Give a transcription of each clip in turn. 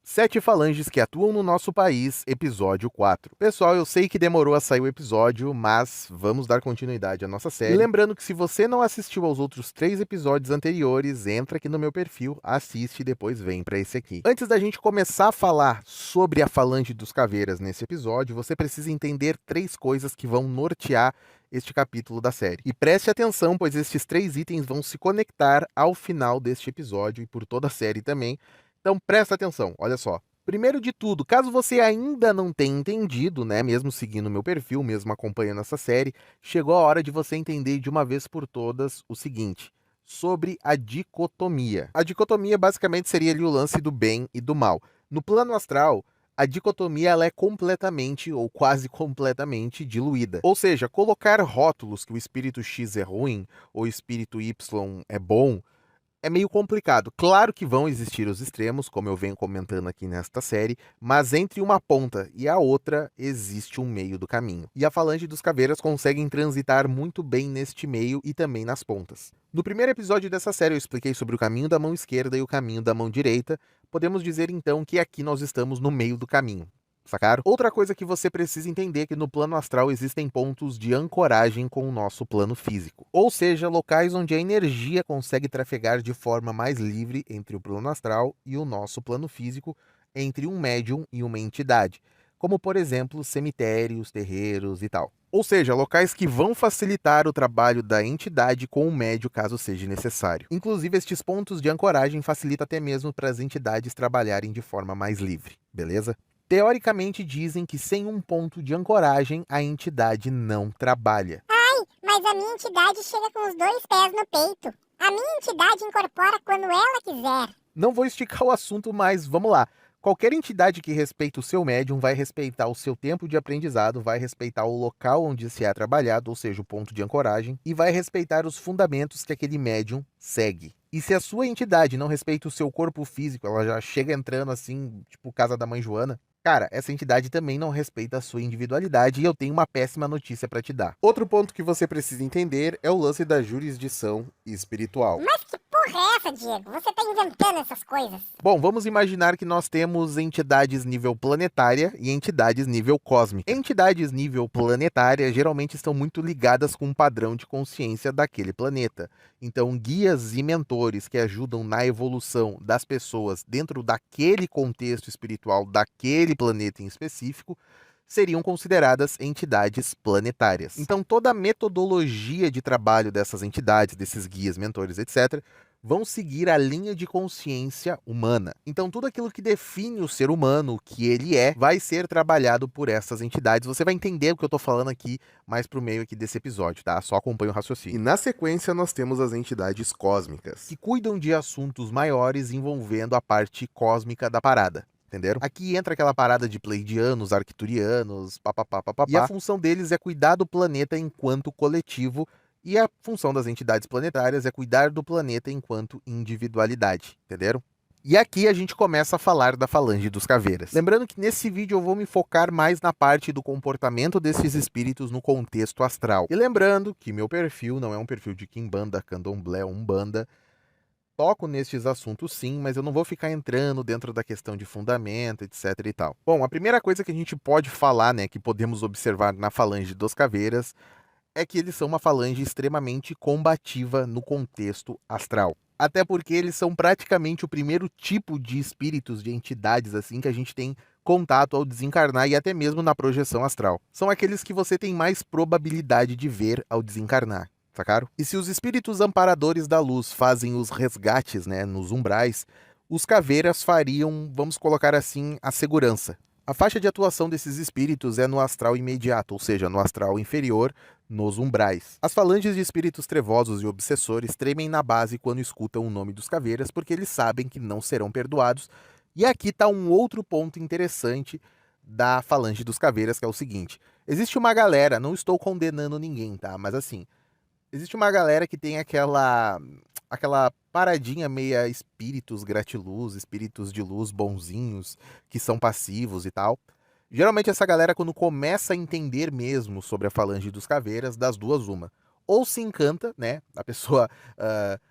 Sete falanges que atuam no nosso país, episódio 4. Pessoal, eu sei que demorou a sair o episódio, mas vamos dar continuidade à nossa série. E lembrando que se você não assistiu aos outros 3 episódios anteriores, entra aqui no meu perfil, assiste e depois vem para esse aqui. Antes da gente começar a falar sobre a falange dos caveiras nesse episódio, você precisa entender 3 coisas que vão nortear este capítulo da série. E preste atenção, pois estes 3 itens vão se conectar ao final deste episódio e por toda a série também. Então presta atenção, olha só. Primeiro de tudo, caso você ainda não tenha entendido, né, mesmo seguindo o meu perfil, mesmo acompanhando essa série, chegou a hora de você entender de uma vez por todas o seguinte, sobre a dicotomia. A dicotomia basicamente seria ali o lance do bem e do mal. No plano astral, a dicotomia ela é completamente ou quase completamente diluída. Ou seja, colocar rótulos que o espírito X é ruim ou o espírito Y é bom é meio complicado. Claro que vão existir os extremos, como eu venho comentando aqui nesta série, mas entre uma ponta e a outra existe um meio do caminho. E a falange dos caveiras conseguem transitar muito bem neste meio e também nas pontas. No primeiro episódio dessa série eu expliquei sobre o caminho da mão esquerda e o caminho da mão direita. Podemos dizer então que aqui nós estamos no meio do caminho. Sacaram? Outra coisa que você precisa entender é que no plano astral existem pontos de ancoragem com o nosso plano físico. Ou seja, locais onde a energia consegue trafegar de forma mais livre entre o plano astral e o nosso plano físico, entre um médium e uma entidade. Como, por exemplo, cemitérios, terreiros e tal. Ou seja, locais que vão facilitar o trabalho da entidade com o médium caso seja necessário. Inclusive, estes pontos de ancoragem facilitam até mesmo para as entidades trabalharem de forma mais livre, beleza? Teoricamente dizem que sem um ponto de ancoragem a entidade não trabalha. Ai, mas a minha entidade chega com os 2 pés no peito. A minha entidade incorpora quando ela quiser. Não vou esticar o assunto, mas vamos lá. Qualquer entidade que respeita o seu médium vai respeitar o seu tempo de aprendizado, vai respeitar o local onde se é trabalhado, ou seja, o ponto de ancoragem, e vai respeitar os fundamentos que aquele médium segue. E se a sua entidade não respeita o seu corpo físico, ela já chega entrando assim, tipo casa da mãe Joana, cara, essa entidade também não respeita a sua individualidade e eu tenho uma péssima notícia para te dar. Outro ponto que você precisa entender é o lance da jurisdição espiritual. Mas que porra é essa, Diego? Você tá inventando essas coisas. Bom, vamos imaginar que nós temos entidades nível planetária e entidades nível cósmica. Entidades nível planetária geralmente estão muito ligadas com o padrão de consciência daquele planeta. Então, guias e mentores que ajudam na evolução das pessoas dentro daquele contexto espiritual daquele planeta em específico seriam consideradas entidades planetárias. Então, toda a metodologia de trabalho dessas entidades, desses guias, mentores, etc., vão seguir a linha de consciência humana. Então, tudo aquilo que define o ser humano, o que ele é, vai ser trabalhado por essas entidades. Você vai entender o que eu estou falando aqui mais pro meio aqui desse episódio, tá? Só acompanha o raciocínio. E na sequência, nós temos as entidades cósmicas, que cuidam de assuntos maiores envolvendo a parte cósmica da parada. Entenderam? Aqui entra aquela parada de pleidianos, arcturianos, papapá, papapá. E a função deles é cuidar do planeta enquanto coletivo, e a função das entidades planetárias é cuidar do planeta enquanto individualidade. Entenderam? E aqui a gente começa a falar da falange dos caveiras. Lembrando que nesse vídeo eu vou me focar mais na parte do comportamento desses espíritos no contexto astral. E lembrando que meu perfil não é um perfil de quimbanda, candomblé, umbanda. Toco nestes assuntos sim, mas eu não vou ficar entrando dentro da questão de fundamento, etc e tal. Bom, a primeira coisa que a gente pode falar, né, que podemos observar na falange dos caveiras, é que eles são uma falange extremamente combativa no contexto astral. Até porque eles são praticamente o primeiro tipo de espíritos, de entidades assim, que a gente tem contato ao desencarnar e até mesmo na projeção astral. São aqueles que você tem mais probabilidade de ver ao desencarnar. Sacaram? E se os espíritos amparadores da luz fazem os resgates, né, nos umbrais, os caveiras fariam, vamos colocar assim, a segurança. A faixa de atuação desses espíritos é no astral imediato, ou seja, no astral inferior, nos umbrais. As falanges de espíritos trevosos e obsessores tremem na base quando escutam o nome dos caveiras, porque eles sabem que não serão perdoados. E aqui está um outro ponto interessante da falange dos caveiras, que é o seguinte. Existe uma galera, não estou condenando ninguém, tá? Mas assim, existe uma galera que tem aquela paradinha meia espíritos gratiluz, espíritos de luz bonzinhos, que são passivos e tal. Geralmente essa galera, quando começa a entender mesmo sobre a falange dos caveiras, das duas uma. ou se encanta, né? A pessoa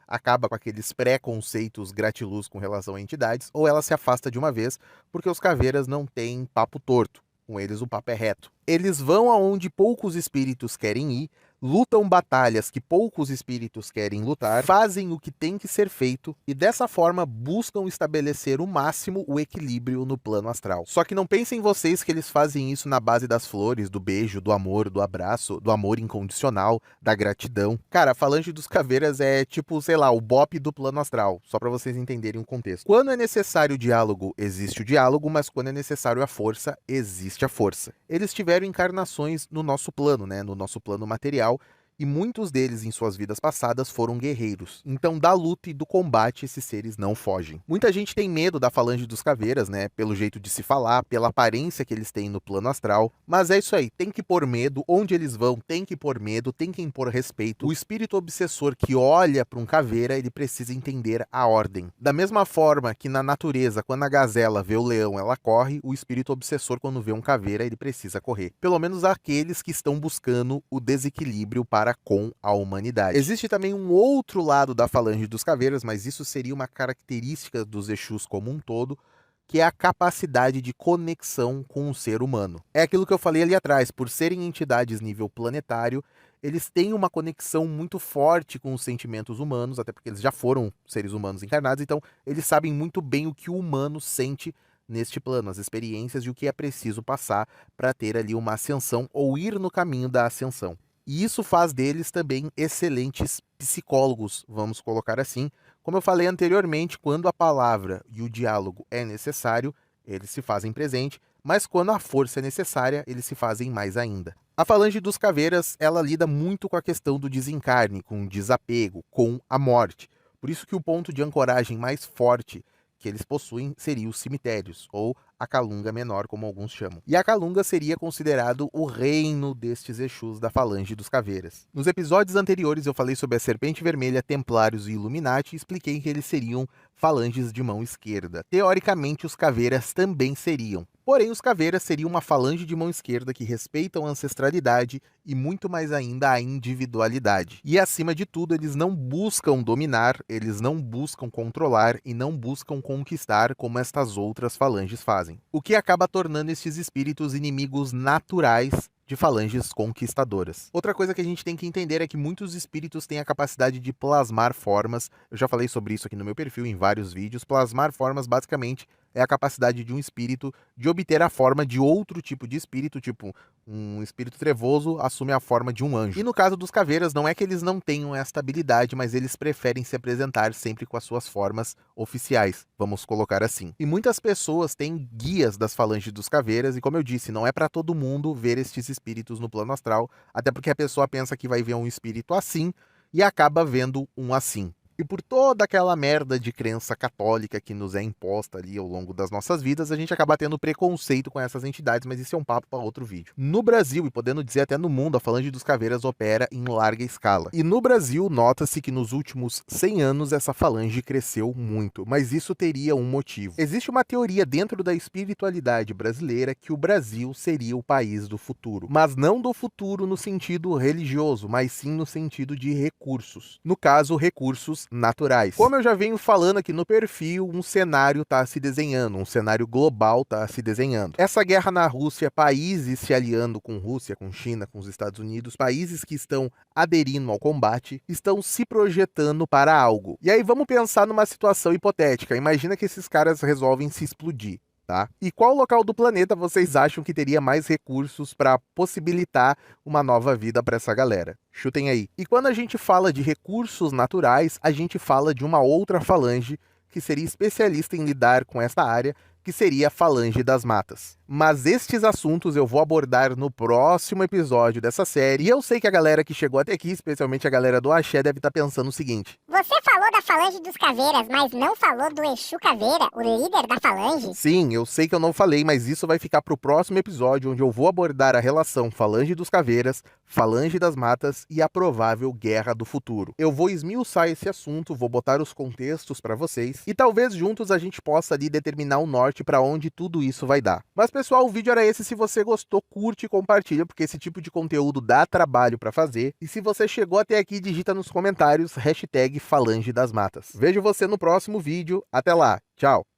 acaba com aqueles preconceitos gratiluz com relação a entidades, ou ela se afasta de uma vez, porque os caveiras não têm papo torto. Com eles o papo é reto. Eles vão aonde poucos espíritos querem ir, lutam batalhas que poucos espíritos querem lutar, fazem o que tem que ser feito e dessa forma buscam estabelecer o máximo o equilíbrio no plano astral. Só que não pensem vocês que eles fazem isso na base das flores, do beijo, do amor, do abraço, do amor incondicional, da gratidão. Cara, a Falange dos Caveiras é tipo, sei lá, o BOPE do plano astral, só para vocês entenderem o contexto. Quando é necessário o diálogo, existe o diálogo, mas quando é necessário a força, existe a força. Eles tiveram encarnações no nosso plano, né, no nosso plano material, e muitos deles em suas vidas passadas foram guerreiros. Então, da luta e do combate, esses seres não fogem. Muita gente tem medo da Falange dos Caveiras, né? Pelo jeito de se falar, pela aparência que eles têm no plano astral. Mas é isso aí, tem que pôr medo. Onde eles vão, tem que pôr medo, tem que impor respeito. O espírito obsessor que olha para um caveira, ele precisa entender a ordem. Da mesma forma que na natureza, quando a gazela vê o leão, ela corre, o espírito obsessor, quando vê um caveira, ele precisa correr. Pelo menos aqueles que estão buscando o desequilíbrio para com a humanidade. Existe também um outro lado da Falange dos Caveiras, mas isso seria uma característica dos Exus como um todo, que é a capacidade de conexão com o ser humano. É aquilo que eu falei ali atrás, por serem entidades nível planetário, eles têm uma conexão muito forte com os sentimentos humanos, até porque eles já foram seres humanos encarnados, então eles sabem muito bem o que o humano sente neste plano, as experiências e o que é preciso passar para ter ali uma ascensão ou ir no caminho da ascensão. E isso faz deles também excelentes psicólogos, vamos colocar assim. Como eu falei anteriormente, quando a palavra e o diálogo é necessário, eles se fazem presente, mas quando a força é necessária, eles se fazem mais ainda. A Falange dos Caveiras, ela lida muito com a questão do desencarne, com o desapego, com a morte. Por isso que o ponto de ancoragem mais forte que eles possuem seria os cemitérios, ou a Calunga Menor, como alguns chamam. E a Calunga seria considerado o reino destes Exus da Falange dos Caveiras. Nos episódios anteriores eu falei sobre a Serpente Vermelha, Templários e Illuminati e expliquei que eles seriam falanges de mão esquerda. Teoricamente, os Caveiras também seriam. Porém, os Caveiras seriam uma falange de mão esquerda que respeitam a ancestralidade e muito mais ainda a individualidade. E acima de tudo, eles não buscam dominar, eles não buscam controlar e não buscam conquistar como estas outras falanges fazem. O que acaba tornando estes espíritos inimigos naturais de falanges conquistadoras. Outra coisa que a gente tem que entender é que muitos espíritos têm a capacidade de plasmar formas. Eu já falei sobre isso aqui no meu perfil em vários vídeos. Plasmar formas basicamente é a capacidade de um espírito de obter a forma de outro tipo de espírito, tipo um espírito trevoso assume a forma de um anjo. E no caso dos caveiras, não é que eles não tenham esta habilidade, mas eles preferem se apresentar sempre com as suas formas oficiais, vamos colocar assim. E muitas pessoas têm guias das falanges dos caveiras, e como eu disse, não é para todo mundo ver estes espíritos no plano astral, até porque a pessoa pensa que vai ver um espírito assim e acaba vendo um assim. E por toda aquela merda de crença católica que nos é imposta ali ao longo das nossas vidas, a gente acaba tendo preconceito com essas entidades, mas isso é um papo para outro vídeo. No Brasil, e podendo dizer até no mundo, a Falange dos Caveiras opera em larga escala. E no Brasil, nota-se que nos últimos 100 anos essa falange cresceu muito, mas isso teria um motivo. Existe uma teoria dentro da espiritualidade brasileira que o Brasil seria o país do futuro, mas não do futuro no sentido religioso, mas sim no sentido de recursos. No caso, recursos naturais. Como eu já venho falando aqui no perfil, um cenário está se desenhando, um cenário global está se desenhando. Essa guerra na Rússia, países se aliando com Rússia, com China, com os Estados Unidos, países que estão aderindo ao combate, estão se projetando para algo. E aí vamos pensar numa situação hipotética. Imagina que esses caras resolvem se explodir. Tá? E qual local do planeta vocês acham que teria mais recursos para possibilitar uma nova vida para essa galera? Chutem aí. E quando a gente fala de recursos naturais, a gente fala de uma outra falange que seria especialista em lidar com essa área, que seria a Falange das Matas. Mas estes assuntos eu vou abordar no próximo episódio dessa série. E eu sei que a galera que chegou até aqui, especialmente a galera do Axé, deve estar pensando o seguinte: Você falou da Falange dos Caveiras, mas não falou do Exu Caveira, o líder da Falange? Sim, eu sei que eu não falei, mas isso vai ficar pro próximo episódio, onde eu vou abordar a relação Falange dos Caveiras, Falange das Matas e a provável Guerra do Futuro. Eu vou esmiuçar esse assunto, vou botar os contextos para vocês, e talvez juntos a gente possa ali determinar o norte norte para onde tudo isso vai dar. Mas pessoal, o vídeo era esse. Se você gostou, curte e compartilha, porque esse tipo de conteúdo dá trabalho para fazer. E se você chegou até aqui, digita nos comentários #Falange das Matas. Vejo você no próximo vídeo. Até lá. Tchau.